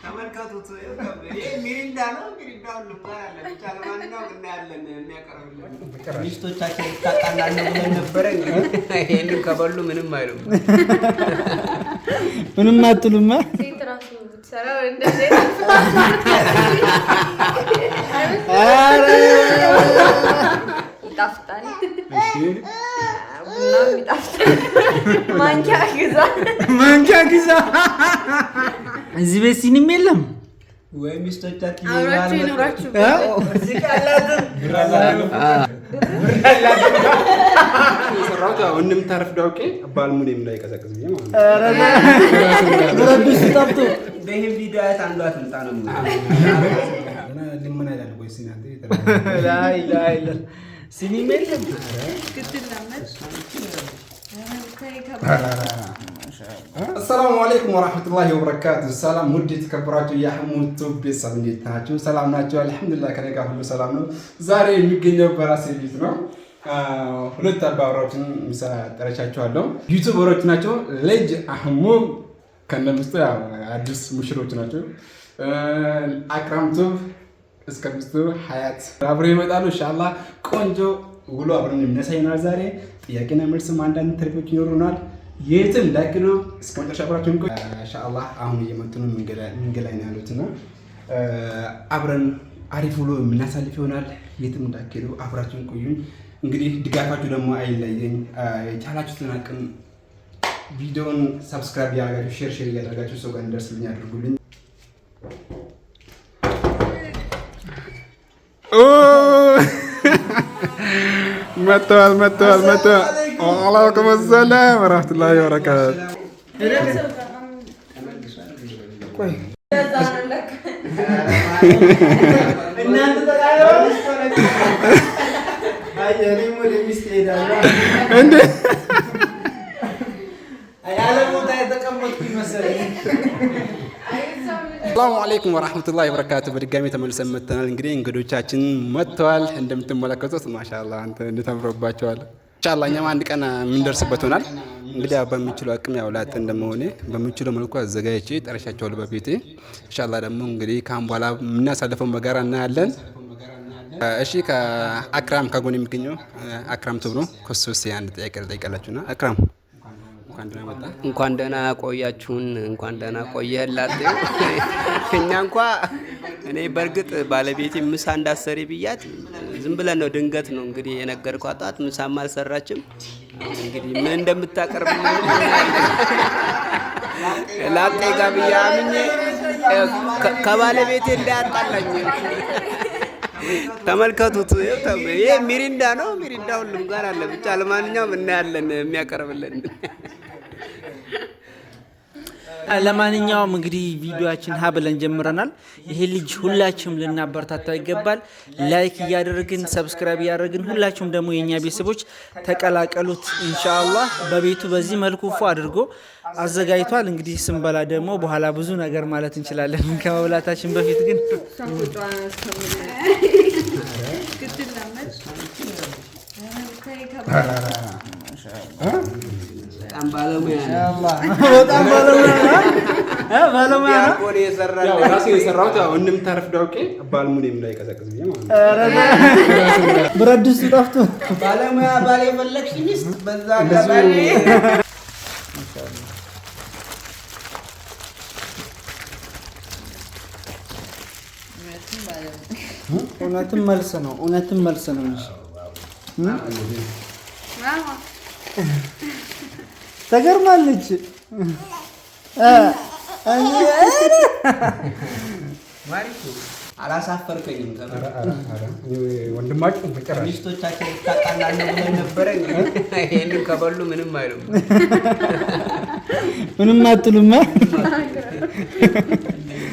ተመልከቱት ሚሪንዳ ነው ሚሪንዳውን ልባል አለ ብቻ ለማንኛውም እናያለን የሚያቀርብልን ሚስቶቻችን ታጣላለ ብለን ነበረ ይሄንን ከበሉ ምንም አይሉም ምንም አትሉማ ሴት ራሱ ሰራው እንደዚህ አረ ይጣፍጣል እሺ ቡና ይጣፍጣል ማንኪያ ግዛ እዚህ ቤት ሲኒም የለም ወይ ሚስቶቻችን አብራችሁ ይኖራችሁ እዚህ ካላትን ብራላሉ ሰራውታ ወንድም ታረፍ ዳውቄ ባልሙን እንዳይቀዘቅዝ ብዬ ማለት ነው አረ ብረዱስ ጠፍቶ በይሄ ቪዲዮ አይታ አንዷ ትምጣ ነው እና ለምን አይደል ወይ ሲናንተ ላይ ላይ ሲኒም የለም السلام عليكم ورحمة الله وبركاته. السلام مدة كبرات يا حمود توب بيسام نيتناچو سلام ناچو الحمد لله كنه ጋር ሁሉ ሰላም ነው ዛሬ የሚገኘው በራሴ ቤት ነው ሁለት አባወራዎችን ምሳ ጠርቻቸዋለሁ ዩቲዩበሮች ናቸው ልጅ አህሙ ከነምስቱ አዲስ ሙሽሮች ናቸው አክራም ቱብ እስከምስቱ ሀያት አብሮ ይመጣሉ ኢንሻአላህ ቆንጆ ውሎ አብረን እናሳይናል ዛሬ ጥያቄና መልስም አንዳንድ ኢንተርቪዎች ይኖሩናል የትም እንዳይክሉ እስከ መጨረሻ አብራችሁን ቆዩ ኢንሻአላህ አሁን እየመጡ ነው መንገድ ላይ ነው ያሉትና አብረን አሪፍ ውሎ እናሳልፍ ይሆናል የትም እንዳይክሉ አብራችሁን ቆዩ እንግዲህ ድጋፋችሁ ደግሞ አይለየኝ የቻላችሁትን አቅም ቪዲዮውን ሰብስክራይብ ያደርጋችሁ ሼር ያደርጋችሁ ሰው ጋር እንደርስልኝ አድርጉልኝ متوال وعليكم السلام ورحمة الله وبركاته السلام عليكم ورحمة الله وبركاته بدقامي تملسن متنال እንግዲህ እንግዶቻችን መጥተዋል እንደምትመለከቱት ማሻአላህ አንተ እንደተምሮባቸዋል ኢንሻአላህ እኛም አንድ ቀን ምን ደርስበት ሆናል እንግዲህ በሚችለው አቅም ያው ላጥ እንደመሆኔ በሚችለው መልኩ አዘጋጅቼ ጠርሻቸዋለሁ በቤቴ ኢንሻአላህ ደግሞ እንግዲህ ካም በኋላ ምናሳልፈው በጋራ እናያለን እሺ ከአክራም ከጎን የሚገኘው አክራም ተብሎ ከሶስት አንድ ጥያቄ ልጠይቃላችሁና አክራም እንኳን ደህና ቆያችሁን እንኳን ደህና ቆየህላት እኛ እንኳን እኔ በርግጥ ባለቤቴ ምሳ እንዳሰሪ ብያት ዝም ብለን ነው ድንገት ነው እንግዲህ የነገርኳት ጣት ምሳም አልሰራችም እንግዲህ ምን እንደምታቀርብ ላጤ ጋር ብያምኝ ከባለቤቴ እንዳያጣላኝ ተመልከቱት ይሄ ሚሪንዳ ነው ሚሪንዳ ሁሉም ጋር አለ ብቻ ለማንኛውም እናያለን የሚያቀርብልን ለማንኛውም እንግዲህ ቪዲዮአችን ሀብለን ጀምረናል ይሄ ልጅ ሁላችሁም ልናበረታታው ይገባል ላይክ ያደርግን ሰብስክራይብ ያደርግን ሁላችሁም ደግሞ የኛ ቤተሰቦች ተቀላቀሉት ኢንሻአላህ በቤቱ በዚህ መልኩ ፎ አድርጎ አዘጋጅቷል እንግዲህ ስንበላ ደግሞ በኋላ ብዙ ነገር ማለት እንችላለን ከመብላታችን በፊት ግን በጣም ባለሙያ ነው ያው ራሴ የሰራሁት ወንድም ታረፍ ዳውቄ ባልሙን እንዳይቀዘቅዝ ብዬ ማለት ነው ብረዱስ ጠፍቶ ባለሙያ ባለ የፈለግሽ ሚስት በዛ አጋጣሚ እውነትም መልስ ነው እንጂ ተገርማለች ማሪቱ አላሳፈርከኝም ወንድማችሁ በቀራሽ ሚስቶቻችን ታጣላለ ብለን ነበረ ይሄንን ከበሉ ምንም አይሉም ምንም አትሉማ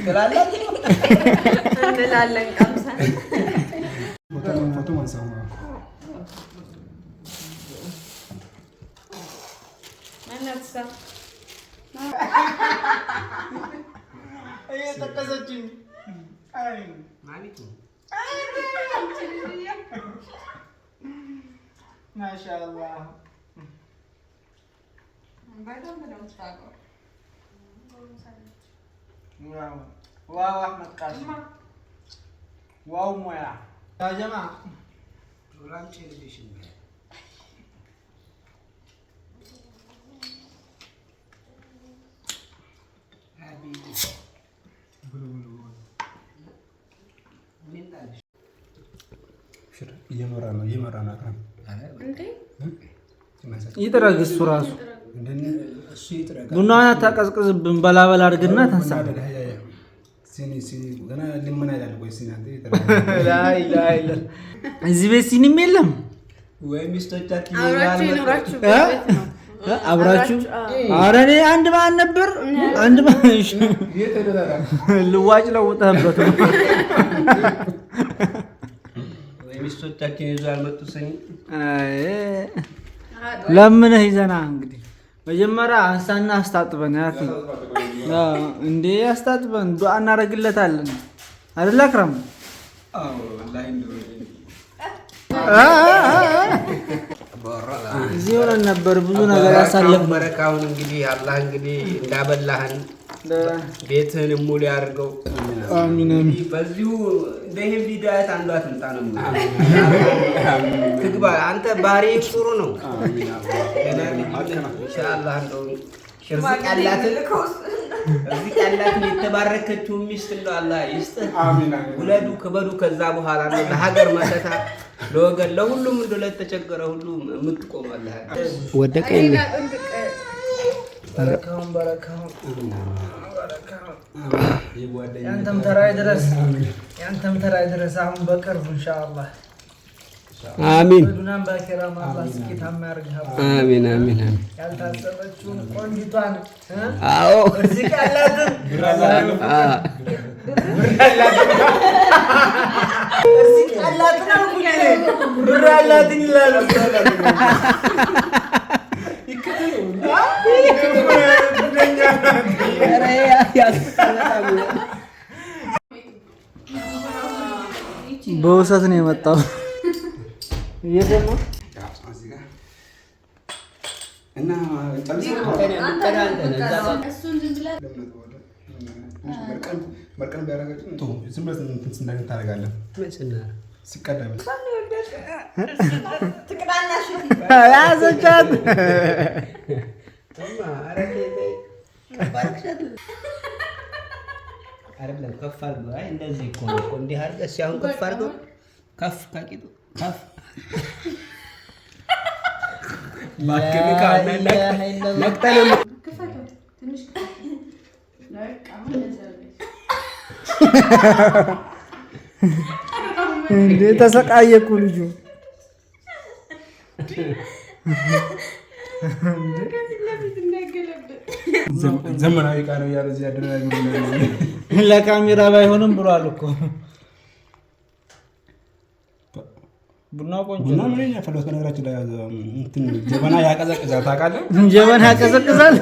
ትላላችሁ እንላለን ቀምሰን ፎቶ ማንሳው ተቀዘችኝ አይ ማሪቱ ማሻአላህ ዋው አህመድ ቃሲም ዋው ሙያ ያ ጀማ ራንቺ ልጅሽ እየመራ ነው ይጥረግ እሱ ራሱ ቡናዋን አታቀዝቅዝብን። በላበላ አድርግና ተንሳ። እዚህ ቤት ሲኒም የለም አብራችሁ። ኧረ እኔ አንድ ማን ነበር አንድ ማን ልዋጭ ለውጠህበት ነው። ሚስቶቻችን ይዞ ያልመጡ ሰኝ ለምነህ ይዘና እንግዲህ መጀመሪያ አንሳና አስታጥበን ያክ እንዴ አስታጥበን ዱአ እናደርግለታለን አይደል አክረም? እዚህ ሆነን ነበር ብዙ ነገር ያሳለፍን። በረካውን እንግዲህ አላህ እንግዲህ እንዳበላህን ቤትህን ሙሉ ያድርገው። አሚን አሚን። በዚሁ በይሄን ቪዲዮ አይት አንዷ ትምጣ ነው ትግባ። አንተ ባህሪ ጥሩ ነው። ኢንሻአላህ እንደው እርዝቅ ያላትን የተባረከችው ሚስት እንደው አላህ ይስጥህ። ውለዱ ክበዱ። ከዛ በኋላ ነው ለሀገር መሰታ ለወገን ለሁሉም እንደው ለተቸገረ ሁሉ የምትቆም አላህ ወደቀ በረካውን ያንተም ተራይ ድረስ አሁን በቅርቡ ኢንሻአላህ አሚን ዱናም ባከራም አላህ ስኬታማ ያርግህ። አሚን አሚን። ያልታሰበችውን ቆንጆቷን አዎ እዚህ ያላትን ብር ያላትን ይላሉ። በውሰት ነው የመጣው። እየደማ እና መርቀን ቢያደርጋችሁ ዝም ብለህ እንትን ታደርጋለህ። ሲቀደም ያዘቻት አይደለም ከፍ አድርገው። አይ እንደዚህ እኮ ነው እኮ እንዲህ አድርገህ ሲያሁን ከፍ አድርገው። ከፍ ከቂጡ ከፍ ማከሚካ ነቅጠል እንዴ ተሰቃየ እኮ ልጁ። ዘመናዊ ዕቃ ነው እያለ እዚህ ያደረገ ለካሜራ ባይሆንም ብሏል እኮ። ቡናው ቆንጆ ቡና ምን ያፈለው ከነገራችን ላይ እንትን ጀበና ያቀዘቅዛል። ታውቃለህ? ጀበና ያቀዘቅዛል።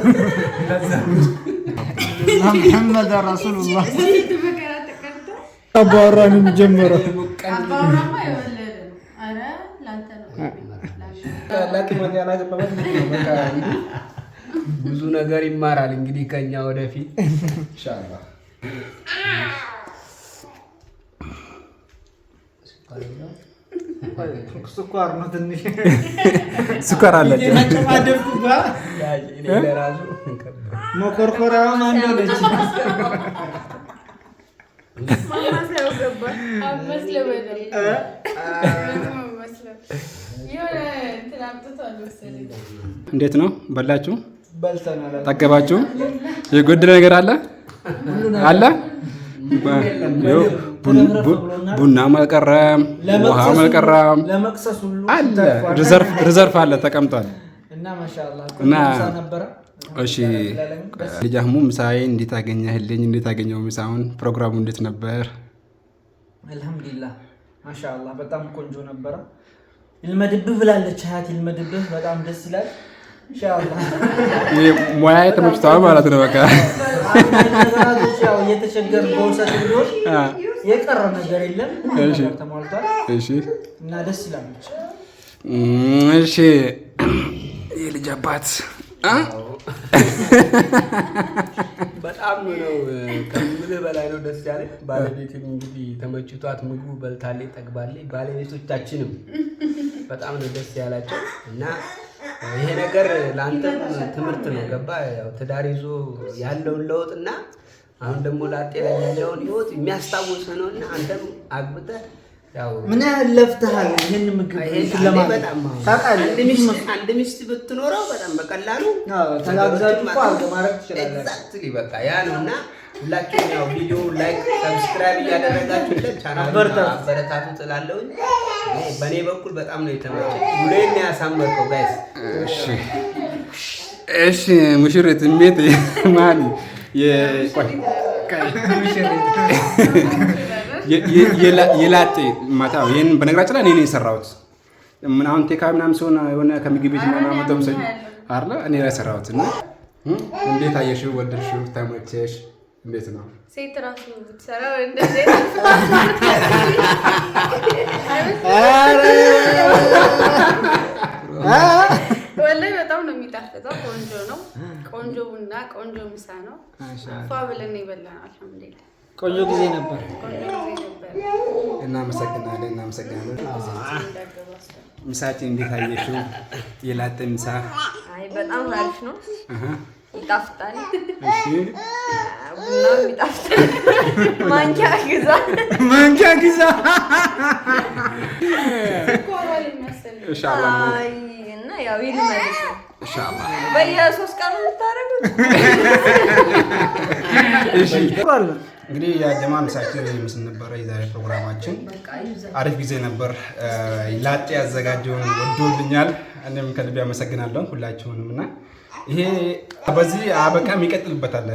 መሐመድ ረሱሉላህ አባወራ ነው የሚጀምረው። ብዙ ነገር ይማራል እንግዲህ ከኛ ወደፊት ኢንሻአላህ። ስኳር ነው ትንሽ ስኳር አለ። መኮርኮሪያዋ ማን ነች? እንዴት ነው? በላችሁ? በልተናል። ጠገባችሁ? የጎደለ ነገር አለ አለ? ቡናም አልቀረም፣ ውሃም አልቀረም፣ ለመቅሰስ ሁሉ አለ። ሪዘርቭ አለ ተቀምጧል። እና ማሻአላህ እና ነበረ። እሺ ልጅ አህሙ ምሳዬ እንዴት አገኘህልኝ? እንዴት አገኘው ምሳውን? ፕሮግራሙ እንዴት ነበር? አልሐምዱሊላህ ማሻአላህ በጣም ቆንጆ ነበረ። ይልመድብህ ብላለች ሀያት፣ ይልመድብህ በጣም ደስ ይላል። ኢንሻአላህ ይሄ ሙያዬ ተመችቷል ማለት ነው። በቃ ያው እየተቸገርን በውሰት ቢሆን የቀረ ነገር የለም፣ ነገር ተሟልቷል። እሺ እና ደስ ይላል። እሺ የልጅ አባት በጣም ነው ከምልህ በላይ ነው ደስ ያለኝ። ባለቤቴም እንግዲህ ተመችቷት ምግቡ በልታለች ጠግባለች። ባለቤቶቻችንም በጣም ነው ደስ ያላቸው እና ይሄ ነገር ለአንተም ትምህርት ነው ገባ። ያው ትዳር ይዞ ያለውን ለውጥና አሁን ደግሞ ላጤ ላይ ያለውን ህይወት የሚያስታውስ ነውና አንተም አግብተህ ያው ምን ያህል ለፍተሃል ይሄን ምግብ ለማለት አንድ ሚስት ብትኖረው በጣም በቀላሉ ተጋግዛችሁ እኮ ማድረግ ትችላላችሁ። ኤግዛክትሊ በቃ ያ ነውና ሁላችሁም ያው ቪዲዮ ላይክ ሰብስክራይብ እያደረጋችሁለት ቻናል አበረታቱ ትላለሁኝ። በእኔ በኩል በጣም ነው የተመቸኝ። ሙሌን ያሳመርከው ጋይስ። እሺ ሙሽሪት እንዴት ማን የላጤ ማታ ይሄን በነገራችን ላይ እኔ ነኝ የሰራሁት። ምን አሁን ቴካ ምናምን ሲሆን የሆነ ከምግብ ቤት ምናምን መጥተው ሰው አይደለ እኔ ላይ ሰራሁት እና እንዴት አየሽው? ወደድሽው? ተመቸሽ? እንዴት ነው? ሴት ራሱ ብትሰራው እንደዚህ ወላሂ በጣም ነው የሚጣፍጠው። ቆንጆ ነው። ቆንጆ ቡና፣ ቆንጆ ምሳ ነው። ፏ ብለን የበላነው አልሐምዱሊላህ። ቆንጆ ጊዜ ነበር። እናመሰግናለን። ምሳችን እንዴት አየሽው? የላጤ ምሳ አይ በጣም አሪፍ ነው። ይጣፍጣል። እሺ ቡናው ይጣፍጣል። ማንኪያ ግዛ ኢንሻአላህ። እና ያው ይልመድሽ ኢንሻአላህ በየ3 ቀኑ የምታረጉት እሺ። እንግዲህ የጀማ ምሳችን ምስል ነበረ። የዛሬ ፕሮግራማችን አሪፍ ጊዜ ነበር። ላጤ ያዘጋጀውን ወዶልኛል። እኔም ከልቤ አመሰግናለሁ ሁላችሁንም እና ይሄ በዚህ አበቃም ይቀጥልበታል።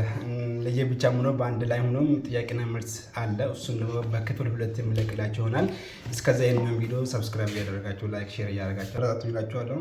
ለየብቻ ሆኖ በአንድ ላይ ሆኖም ጥያቄና መልስ አለ። እሱን ደግሞ በክፍል 2 የምለቅላችሁ ይሆናል። እስከዛ ይሄንን ቪዲዮ ሰብስክራይብ እያደረጋችሁ ላይክ ሼር እያደረጋችሁ አራቱ ይላችኋለሁ።